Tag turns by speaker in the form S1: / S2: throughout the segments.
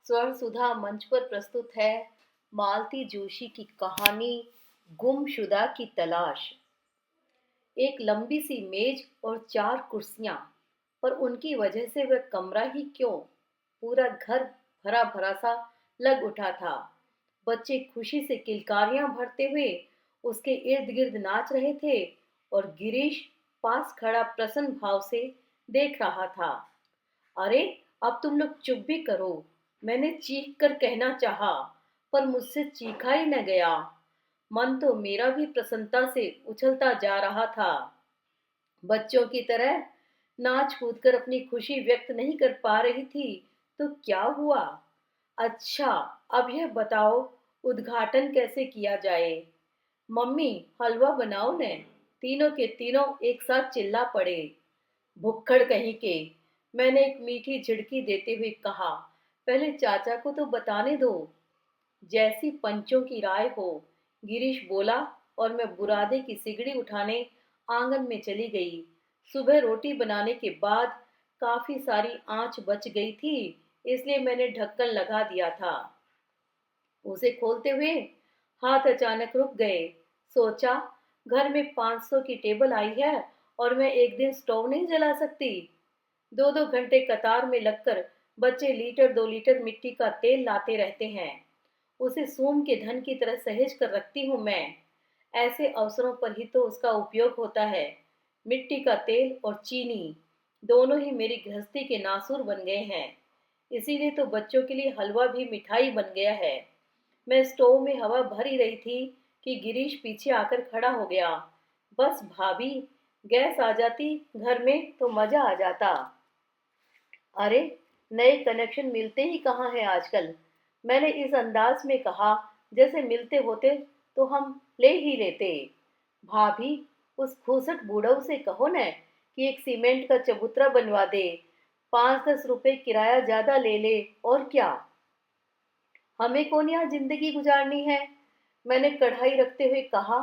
S1: स्वर्ण सुधा मंच पर प्रस्तुत है मालती जोशी की कहानी गुमशुदा की तलाश। एक लंबी सी मेज और चार कुर्सियां, पर उनकी वजह से वह कमरा ही क्यों, पूरा घर भरा भरा सा लग उठा था। बच्चे खुशी से किलकारियां भरते हुए उसके इर्द गिर्द नाच रहे थे और गिरीश पास खड़ा प्रसन्न भाव से देख रहा था। अरे, अब तुम लोग चुप भी करो। मैंने चीख कर कहना चाहा, पर मुझसे चीखा ही न गया। मन तो मेरा भी प्रसन्नता से उछलता जा रहा था। बच्चों की तरह नाच कूद कर अपनी खुशी व्यक्त नहीं कर पा रही थी तो क्या हुआ। अच्छा, अब यह बताओ, उद्घाटन कैसे किया जाए। मम्मी, हलवा बनाओ ने। तीनों के तीनों एक साथ चिल्ला पड़े। भुक्खड़ कहीं के, मैंने एक मीठी झिड़की देते हुए कहा। पहले चाचा को तो बताने दो। जैसी पंचों की राय हो, गिरीश बोला, और मैं बुरादे की सिगड़ी उठाने आंगन में चली गई। सुबह रोटी बनाने के बाद काफी सारी आंच बच गई थी, इसलिए मैंने ढक्कन लगा दिया था। उसे खोलते हुए हाथ अचानक रुक गए। सोचा, घर में 500 की टेबल आई है और मैं एक दिन स्टोव नहीं जला सकती। 2-2 घंटे कतार में लगकर बच्चे लीटर 2 लीटर मिट्टी का तेल लाते रहते हैं। उसे सोम के धन की तरह सहेज कर रखती हूँ मैं। ऐसे अवसरों पर ही तो उसका उपयोग होता है। मिट्टी का तेल और चीनी दोनों ही मेरी गृहस्थी के नासूर बन गए हैं। इसीलिए तो बच्चों के लिए हलवा भी मिठाई बन गया है। मैं स्टोव में हवा भर ही रही थी कि गिरीश पीछे आकर खड़ा हो गया। बस भाभी, गैस आ जाती घर में तो मजा आ जाता। अरे, नए कनेक्शन मिलते ही कहाँ हैं आजकल। मैंने इस अंदाज में कहा जैसे मिलते होते तो हम ले ही लेते। भाभी, उस खूसट बूढ़ऊ से कहो न कि एक सीमेंट का चबूतरा बनवा दे। 5-10 रुपए किराया ज्यादा ले ले, और क्या। हमें कौन यहाँ जिंदगी गुजारनी है। मैंने कढ़ाई रखते हुए कहा।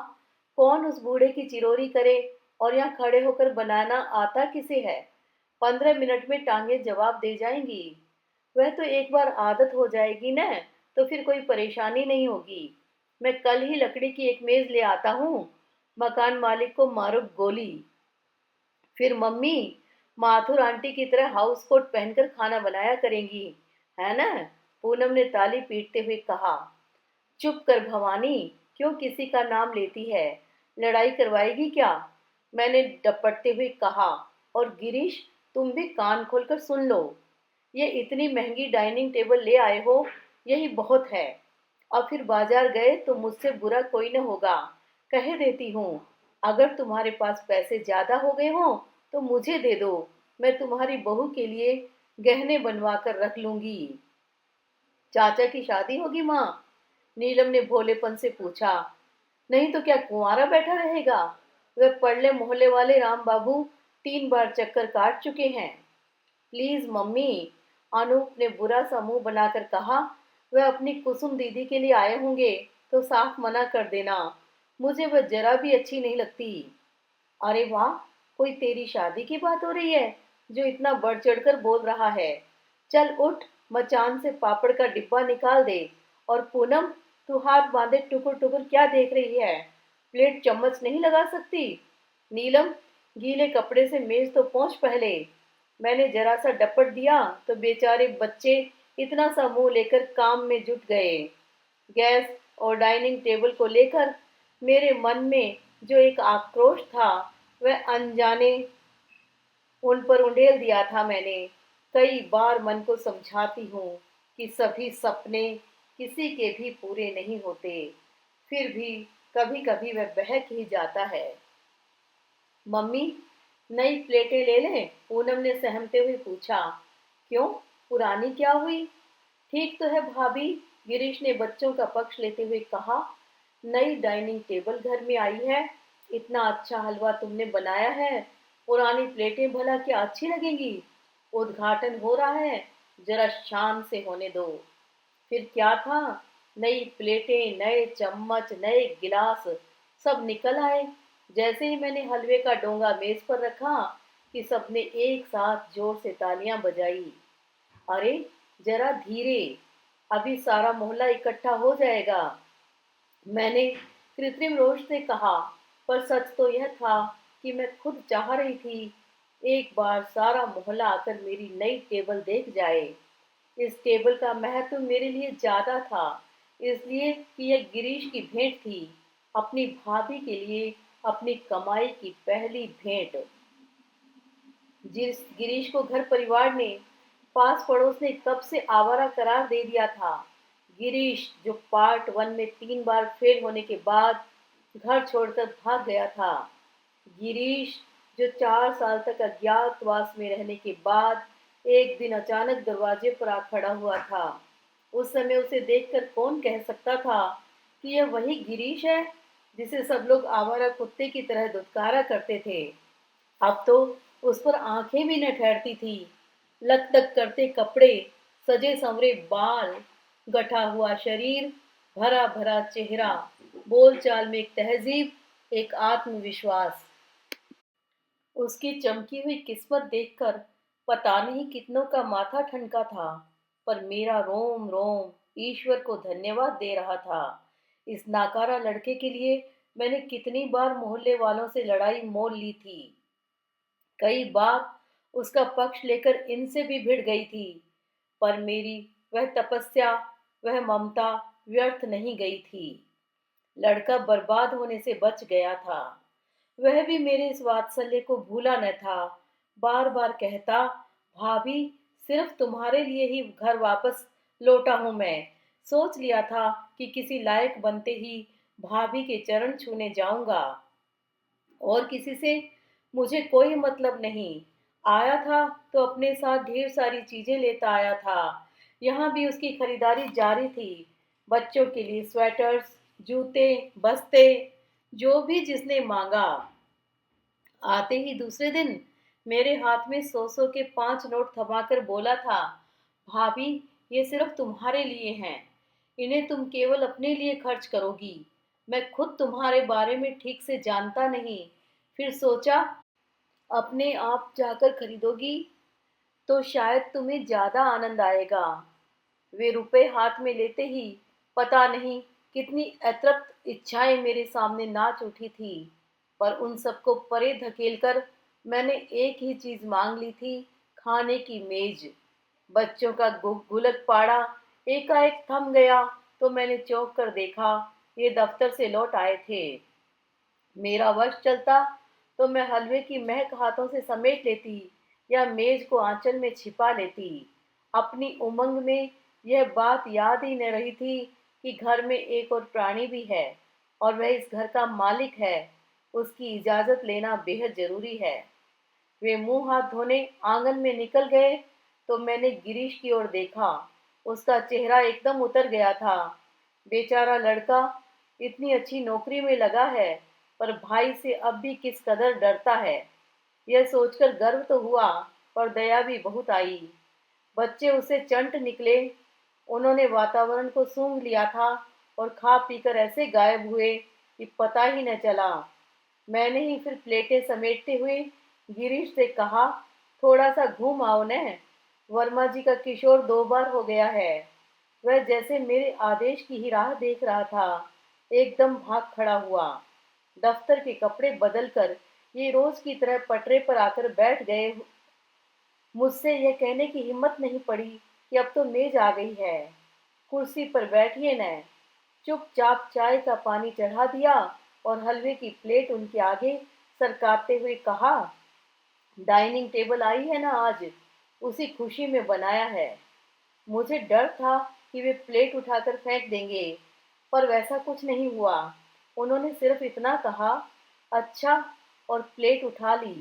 S1: कौन उस बूढ़े की चिरोरी करे, और यहाँ खड़े होकर बनाना आता किसे है। 15 मिनट में टांगे जवाब दे जाएंगी। वह तो एक बार आदत हो जाएगी न, तो फिर कोई परेशानी नहीं होगी। मैं कल ही लकड़ी की एक मेज ले आता हूँ। मकान मालिक को मारो गोली। फिर मम्मी माथुर आंटी की तरह हाउस कोट पहनकर खाना बनाया करेंगी, है ना। पूनम ने ताली पीटते हुए कहा। चुप कर भवानी, क्यों किसी का नाम लेती है। लड़ाई करवाएगी क्या, मैंने डपटते हुए कहा। और गिरीश, तुम भी कान खोलकर सुन लो। ये इतनी महंगी डाइनिंग टेबल ले आए हो, यही बहुत है। अब फिर बाजार गए तो मुझसे बुरा कोई न होगा। कह देती हूँ, अगर तुम्हारे पास पैसे ज्यादा हो गए हों तो मुझे दे दो। मैं तुम्हारी बहू के लिए गहने बनवा कर रख लूंगी। चाचा की शादी होगी माँ, नीलम ने भोलेपन से पूछा। नहीं तो क्या कुंवारा बैठा रहेगा। वह पड़ले मोहल्ले वाले राम बाबू 3 बार चक्कर काट चुके हैं। प्लीज मम्मी, अनूप ने बुरा सा मुंह बनाकर कहा। वह अपनी कुसुम दीदी के लिए आए होंगे तो साफ मना कर देना। मुझे वह जरा भी अच्छी नहीं लगती। अरे वाह, कोई तेरी शादी की बात हो रही है जो इतना बढ़ चढ़कर बोल रहा है। चल उठ, मचान से पापड़ का डिब्बा निकाल दे। और पूनम, तू हाथ बांधे टुकुर टुकुर क्या देख रही है। प्लेट चम्मच नहीं लगा सकती। नीलम, गीले कपड़े से मेज तो पोंछ पहले। मैंने जरा सा डपट दिया तो बेचारे बच्चे इतना सा मुंह लेकर काम में जुट गए। गैस और डाइनिंग टेबल को लेकर मेरे मन में जो एक आक्रोश था, वह अनजाने उन पर उंडेल दिया था मैंने। कई बार मन को समझाती हूँ कि सभी सपने किसी के भी पूरे नहीं होते, फिर भी कभी कभी वह बहक ही जाता है। मम्मी, नई प्लेटें ले लें, पूनम ने सहमते हुए पूछा। क्यों, पुरानी क्या हुई। ठीक तो है भाभी, गिरीश ने बच्चों का पक्ष लेते हुए कहा। नई डाइनिंग टेबल घर में आई है, इतना अच्छा हलवा तुमने बनाया है, पुरानी प्लेटें भला क्या अच्छी लगेंगी। उद्घाटन हो रहा है, जरा शान से होने दो। फिर क्या था, नई प्लेटें, नए चम्मच, नए गिलास, सब निकल आए। जैसे ही मैंने हलवे का डोंगा मेज पर रखा कि सबने एक साथ जोर से तालियां बजाई। अरे, जरा धीरे, अभी सारा मोहल्ला इकट्ठा हो जाएगा। मैंने कृत्रिम रोष से कहा, पर सच तो यह था कि मैं खुद चाह रही थी एक बार सारा मोहल्ला आकर मेरी नई टेबल देख जाए। इस टेबल का महत्व मेरे लिए ज्यादा था, इसलिए कि यह गिरीश की भेंट थी, अपनी भाभी के लिए, अपनी कमाई की पहली भेंट। जिस गिरीश को घर परिवार ने, पास पड़ोस ने कब से आवारा करार दे दिया था। गिरीश जो पार्ट 1 में 3 बार फेल होने के बाद घर छोड़कर भाग गया था। गिरीश जो 4 साल तक अज्ञातवास में रहने के बाद एक दिन अचानक दरवाजे पर आ खड़ा हुआ था। उस समय उसे देखकर कौन कह सकता था कि यह वही गिरीश है जिसे सब लोग आवारा कुत्ते की तरह दुत्कारा करते थे। अब तो उस पर आंखें भी न ठहरती थी। लक-तक करते कपड़े, सजे संवरे बाल, गठा हुआ शरीर, भरा भरा चेहरा, बोलचाल में एक तहजीब, एक आत्मविश्वास। उसकी चमकी हुई किस्मत देखकर पता नहीं कितनों का माथा ठनका था, पर मेरा रोम रोम ईश्वर को धन्यवाद दे रहा था। इस नाकारा लड़के के लिए मैंने कितनी बार मोहल्ले वालों से लड़ाई मोल ली थी। कई बार उसका पक्ष लेकर इनसे भी भिड़ गई थी, पर मेरी वह तपस्या, वह ममता व्यर्थ नहीं गई थी। लड़का बर्बाद होने से बच गया था। वह भी मेरे इस वात्सल्य को भूला न था। बार बार कहता, भाभी, सिर्फ तुम्हारे लिए ही घर वापस लौटा हूं मैं। सोच लिया था कि किसी लायक बनते ही भाभी के चरण छूने जाऊंगा, और किसी से मुझे कोई मतलब नहीं। आया था तो अपने साथ ढेर सारी चीजें लेता आया था। यहाँ भी उसकी खरीदारी जारी थी। बच्चों के लिए स्वेटर्स, जूते, बस्ते, जो भी जिसने मांगा। आते ही दूसरे दिन मेरे हाथ में 100 के 5 नोट थमाकर बोला था, भाभी, ये सिर्फ तुम्हारे लिए हैं। इन्हें तुम केवल अपने लिए खर्च करोगी। मैं खुद तुम्हारे बारे में ठीक से जानता नहीं। फिर सोचा, अपने आप जाकर खरीदोगी तो शायद तुम्हें ज्यादा आनंद आएगा। वे रुपए हाथ में लेते ही पता नहीं कितनी अतृप्त इच्छाएं मेरे सामने नाच उठी थी, पर उन सबको परे धकेलकर मैंने एक ही चीज मांग ली थी, खाने की मेज। बच्चों का गुलक पाड़ा एकाएक थम गया तो मैंने चौंक कर देखा, ये दफ्तर से लौट आए थे। मेरा वश चलता तो मैं हलवे की महक हाथों से समेट लेती या मेज को आंचल में छिपा लेती। अपनी उमंग में यह बात याद ही न रही थी कि घर में एक और प्राणी भी है, और वह इस घर का मालिक है। उसकी इजाजत लेना बेहद जरूरी है। वे मुंह हाथ धोने आंगन में निकल गए तो मैंने गिरीश की ओर देखा। उसका चेहरा एकदम उतर गया था। बेचारा लड़का इतनी अच्छी नौकरी में लगा है, पर भाई से अब भी किस कदर डरता है। यह सोचकर गर्व तो हुआ, पर दया भी बहुत आई। बच्चे उसे चंट निकले। उन्होंने वातावरण को सूंघ लिया था और खा पीकर ऐसे गायब हुए कि पता ही न चला। मैंने ही फिर प्लेटें समेटते हुए गिरीश से कहा, थोड़ा सा घूम आओ न। वर्मा जी का किशोर 2 बार हो गया है। वह जैसे मेरे आदेश की ही राह देख रहा था। एकदम भाग खड़ा हुआ। दफ्तर के कपड़े बदलकर ये रोज की तरह पटरे पर आकर बैठ गए। मुझसे यह कहने की हिम्मत नहीं पड़ी कि अब तो मेज आ गई है, कुर्सी पर बैठिए न। चुपचाप चाय का पानी चढ़ा दिया और हलवे की प्लेट उनके आगे सरकाते हुए कहा, डाइनिंग टेबल आई है ना आज, उसी खुशी में बनाया है। मुझे डर था कि वे प्लेट उठाकर फेंक देंगे, पर वैसा कुछ नहीं हुआ। उन्होंने सिर्फ इतना कहा, अच्छा, और प्लेट उठा ली।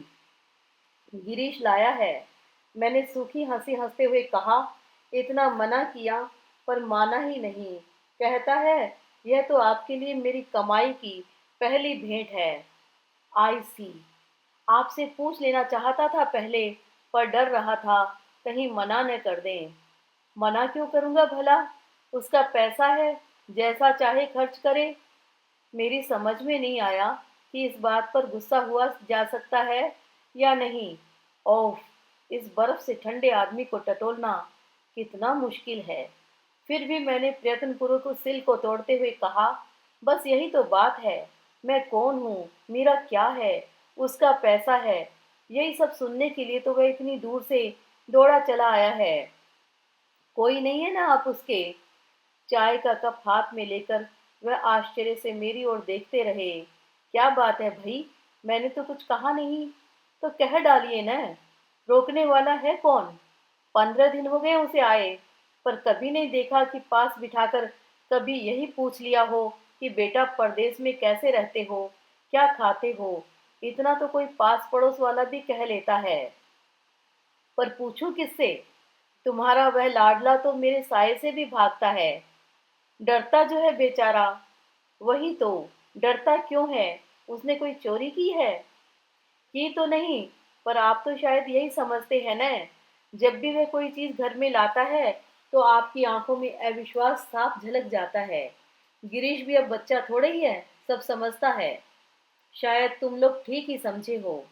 S1: गिरीश लाया है। मैंने सूखी हंसी हंसते हुए कहा, इतना मना किया पर माना ही नहीं। कहता है, यह तो आपके लिए मेरी कमाई की पहली भेंट है। आई सी। आपसे पूछ लेना चाहता था पहले, पर डर रहा था कहीं मना न कर दें। मना क्यों करूंगा भला? उसका पैसा है, जैसा चाहे खर्च करे। मेरी समझ में नहीं आया कि इस बात पर गुस्सा हुआ जा सकता है या नहीं। ओह, इस बर्फ से ठंडे आदमी को टटोलना कितना मुश्किल है। फिर भी मैंने प्रयत्नपूर्वक उस सिल को तोड़ते हुए कहा, बस यही तो बात है। मैं कौन हूँ, मेरा क्या है, उसका पैसा है। यही सब सुनने के लिए तो वह इतनी दूर से दौड़ा चला आया है। कोई नहीं है ना आप उसके? चाय का कप हाथ में लेकर वह आश्चर्य से मेरी ओर देखते रहे। क्या बात है भाई, मैंने तो कुछ कहा नहीं। तो कह डालिए न, रोकने वाला है कौन? 15 दिन हो गए उसे आए, पर कभी नहीं देखा कि पास बिठाकर कभी यही पूछ लिया हो कि बेटा परदेश में कैसे रहते हो, क्या खाते हो। इतना तो कोई पास पड़ोस वाला भी कह लेता है, पर पूछूं किससे? तुम्हारा वह लाडला तो मेरे साये से भी भागता है। डरता जो है बेचारा। वही तो, डरता क्यों है? उसने कोई चोरी की है? की तो नहीं, पर आप तो शायद यही समझते हैं न, जब भी वह कोई चीज घर में लाता है तो आपकी आंखों में अविश्वास साफ झलक जाता है। गिरीश भी अब बच्चा थोड़ा ही है, सब समझता है। शायद तुम लोग ठीक ही समझे हो।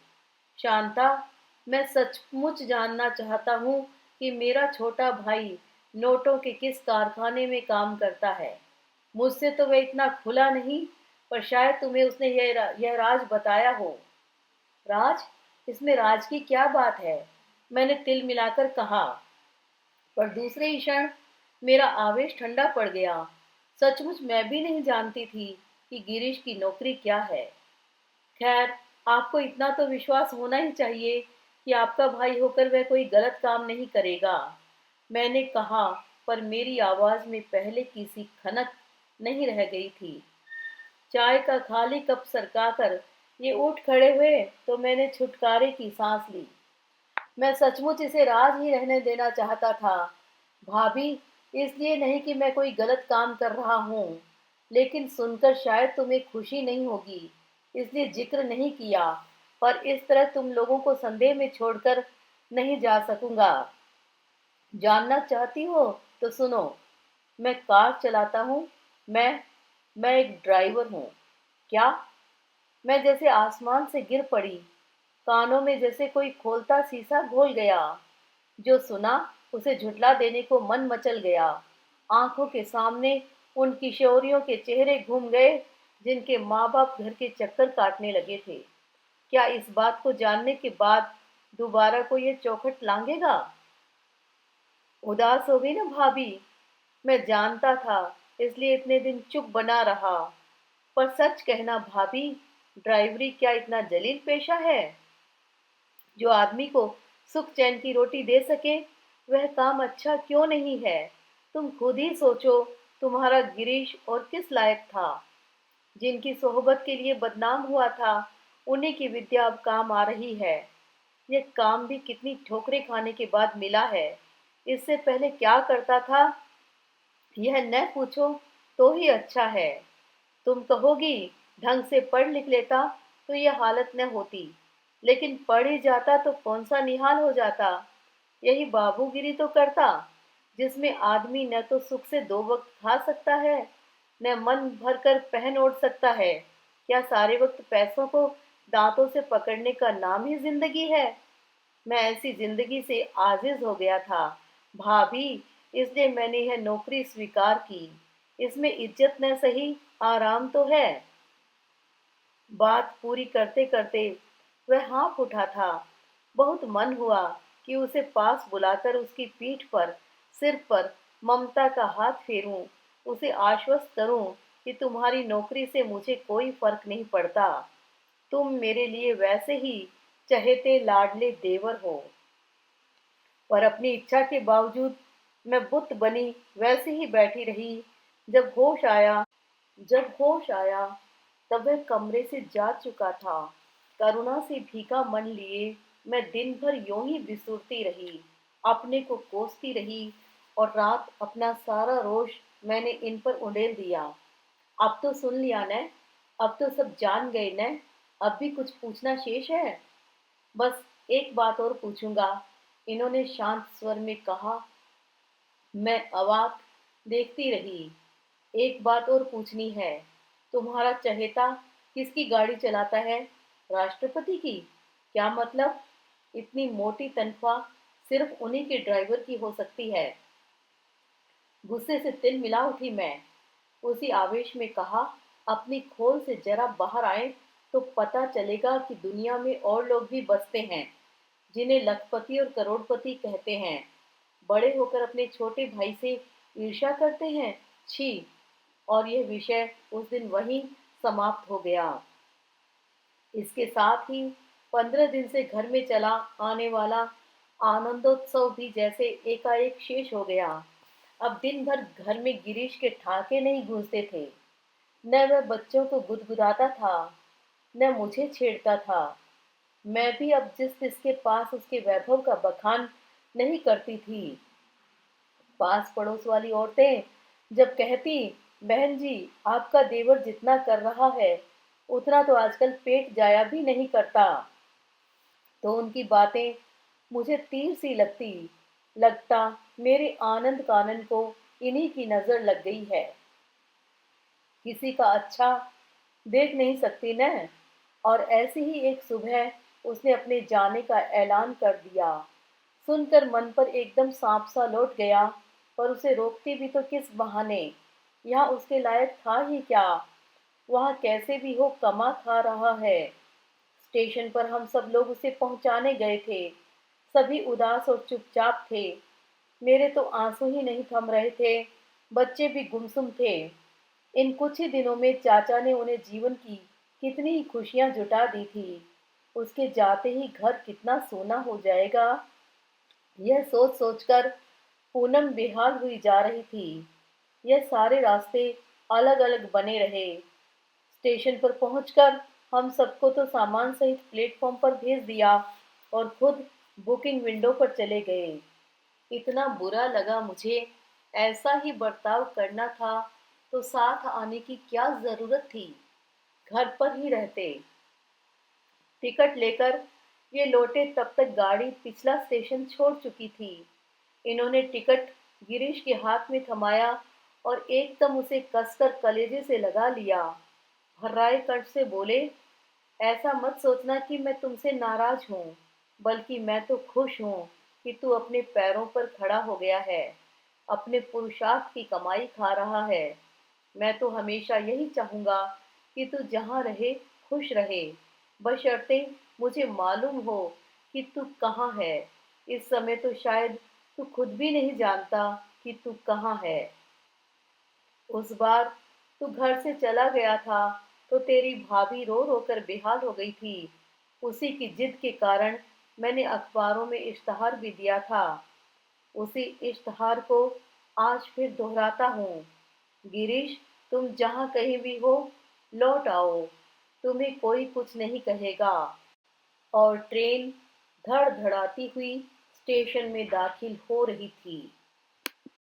S1: शांता, मैं सचमुच जानना चाहता हूँ कि मेरा छोटा भाई नोटों के किस कारखाने में काम करता है। मुझसे तो वह इतना खुला नहीं, पर शायद तुम्हें उसने यह राज बताया हो। राज? इसमें राज की क्या बात है? मैंने तिल मिलाकर कहा, पर दूसरे ही क्षण मेरा आवेश ठंडा पड़ गया। सचमुच मैं भी नहीं जानती थी कि गिरीश की नौकरी क्या है। खैर, आपको इतना तो विश्वास होना ही चाहिए कि आपका भाई होकर वह कोई गलत काम नहीं करेगा। मैंने कहा, पर मेरी आवाज में पहले की सी खनक नहीं रह गई थी। चाय का खाली कप सरकाकर ये उठ खड़े हुए तो मैंने छुटकारे की सांस ली। मैं सचमुच इसे राज ही रहने देना चाहता था भाभी, इसलिए नहीं कि मैं कोई गलत काम कर रहा हूँ, लेकिन सुनकर शायद तुम्हें खुशी नहीं होगी, इसलिए जिक्र नहीं किया। पर इस तरह तुम लोगों को संदेह में छोड़कर नहीं जा सकूंगा। जानना चाहती हो तो सुनो। मैं कार चलाता हूँ। मैं मैं एक ड्राइवर हूँ। क्या? मैं जैसे आसमान से गिर पड़ी। कानों में जैसे कोई खोलता शीशा घोल गया। जो सुना उसे झुठला देने को मन मचल गया। आंखों के सामने उन किशोरियों के चेहरे घूम गए जिनके माँ बाप घर के चक्कर काटने लगे थे। क्या इस बात को जानने के बाद दोबारा को ये चौखट लांघेगा? उदास हो गई ना भाभी? मैं जानता था, इसलिए इतने दिन चुप बना रहा। पर सच कहना भाभी, ड्राइवरी क्या इतना जलील पेशा है जो आदमी को सुख चैन की रोटी दे सके? वह काम अच्छा क्यों नहीं है? तुम खुद ही सोचो, तुम्हारा गिरीश और किस लायक था? जिनकी सोहबत के लिए बदनाम हुआ था, उन्हीं की विद्या अब काम आ रही है। यह काम भी कितनी ठोकरें खाने के बाद मिला है। इससे पहले क्या करता था, यह न पूछो तो ही अच्छा है। तुम कहोगी, ढंग से पढ़ लिख लेता तो यह हालत न होती, लेकिन पढ़ ही जाता तो कौन सा निहाल हो जाता। यही बाबूगिरी तो करता, जिसमें आदमी न तो सुख से 2 वक्त खा सकता है, न मन भर कर पहन ओढ़ सकता है। क्या सारे वक्त पैसों को दांतों से पकड़ने का नाम ही जिंदगी है? मैं ऐसी जिंदगी से आजिज हो गया था भाभी, इसलिए मैंने यह नौकरी स्वीकार की। इसमें इज्जत न सही, आराम तो है। बात पूरी करते करते वह हाँफ उठा था। बहुत मन हुआ कि उसे पास बुलाकर उसकी पीठ पर, सिर पर ममता का हाथ फेरूं, उसे आश्वस्त करूं कि तुम्हारी नौकरी से मुझे कोई फर्क नहीं पड़ता। तुम मेरे लिए वैसे ही चहेते लाडले देवर हो। पर अपनी इच्छा के बावजूद मैं बुत बनी वैसे ही बैठी रही। जब होश आया जब होश आया तब वह कमरे से जा चुका था। करुणा से भीखा मन लिए मैं दिन भर यूं ही बिसुरती रही, अपने को कोसती रही, और रात अपना सारा रोष मैंने इन पर उंडेल दिया। अब तो सुन लिया न, अब तो सब जान गए न, अब भी कुछ पूछना शेष है? बस एक बात और पूछूंगा, इन्होंने शांत स्वर में कहा। मैं अवाक देखती रही। एक बात और पूछनी है, तुम्हारा चहेता किसकी गाड़ी चलाता है? राष्ट्रपति की? क्या मतलब? इतनी मोटी तनख्वाह सिर्फ उन्हीं के ड्राइवर की हो सकती है। गुस्से से तिल मिला उठी मैं। उसी आवेश में कहा, अपनी खोल से जरा बाहर आए तो पता चलेगा कि दुनिया में और लोग भी बसते हैं जिन्हें लखपति और करोड़पति कहते हैं। बड़े होकर अपने छोटे भाई से ईर्ष्या करते हैं। छी। और यह विषय उस दिन वहीं समाप्त हो गया। इसके साथ ही 15 दिन से घर में चला आने वाला आनंदोत्सव भी जैसे एकाएक शेष हो गया। अब दिन भर घर में गिरीश के ठाके नहीं गूंजते थे। न वह बच्चों को गुदगुदाता था, न मुझे छेड़ता था। मैं भी अब जिस जिसके पास उसके वैभव का बखान नहीं करती थी। पास पड़ोस वाली औरतें जब कहती, बहन जी आपका देवर जितना कर रहा है उतना तो आजकल पेट जाया भी नहीं करता, तो उनकी बातें मुझे तीर सी लगता मेरे आनंद कानन को इन्हीं की नजर लग गई है। किसी का अच्छा देख नहीं सकती न। और ऐसी ही एक सुबह उसने अपने जाने का ऐलान कर दिया। सुनकर मन पर एकदम सांप सा लौट गया, पर उसे रोकती भी तो किस बहाने। यहाँ उसके लायक था ही क्या। वहाँ कैसे भी हो कमा खा रहा है। स्टेशन पर हम सब लोग उसे पहुंचाने गए थे। सभी उदास और चुपचाप थे। मेरे तो आंसू ही नहीं थम रहे थे। बच्चे भी गुमसुम थे। इन कुछ ही दिनों में चाचा ने उन्हें जीवन की कितनी ही खुशियां जुटा दी थी। उसके जाते ही घर कितना सोना हो जाएगा, यह सोच सोचकर पूनम बेहाल हुई जा रही थी। यह सारे रास्ते अलग अलग बने रहे। स्टेशन पर पहुंचकर हम सबको तो सामान सहित प्लेटफॉर्म पर भेज दिया और खुद बुकिंग विंडो पर चले गए। इतना बुरा लगा मुझे। ऐसा ही बर्ताव करना था तो साथ आने की क्या जरूरत थी। घर पर ही रहते। टिकट लेकर ये लौटे तब तक गाड़ी पिछला स्टेशन छोड़ चुकी थी। इन्होंने टिकट गिरीश के हाथ में थमाया और एकदम उसे कसकर कलेजे से लगा लिया। भर्राए कंठ से बोले, ऐसा मत सोचना कि मैं तुमसे नाराज हूँ, बल्कि मैं तो खुश हूँ कि तू अपने पैरों पर खड़ा हो गया है, अपने पुरुषार्थ की कमाई खा रहा है। मैं तो हमेशा यही चाहूंगा कि तू जहाँ रहे खुश रहे, बशर्ते मुझे मालूम हो कि तू कहाँ है। इस समय तो शायद तू खुद भी नहीं जानता कि तू कहाँ है। उस बार तू घर से चला गया था तो तेरी भाभी रो रो कर बेहाल हो गई थी। उसी की जिद के कारण मैंने अखबारों में इश्तहार भी दिया था। उसी इश्तहार को आज फिर दोहराता हूँ। गिरीश, तुम जहाँ कहीं भी हो लौट आओ, तुम्हें कोई कुछ नहीं कहेगा। और ट्रेन धड़धड़ाती हुई स्टेशन में दाखिल हो रही थी।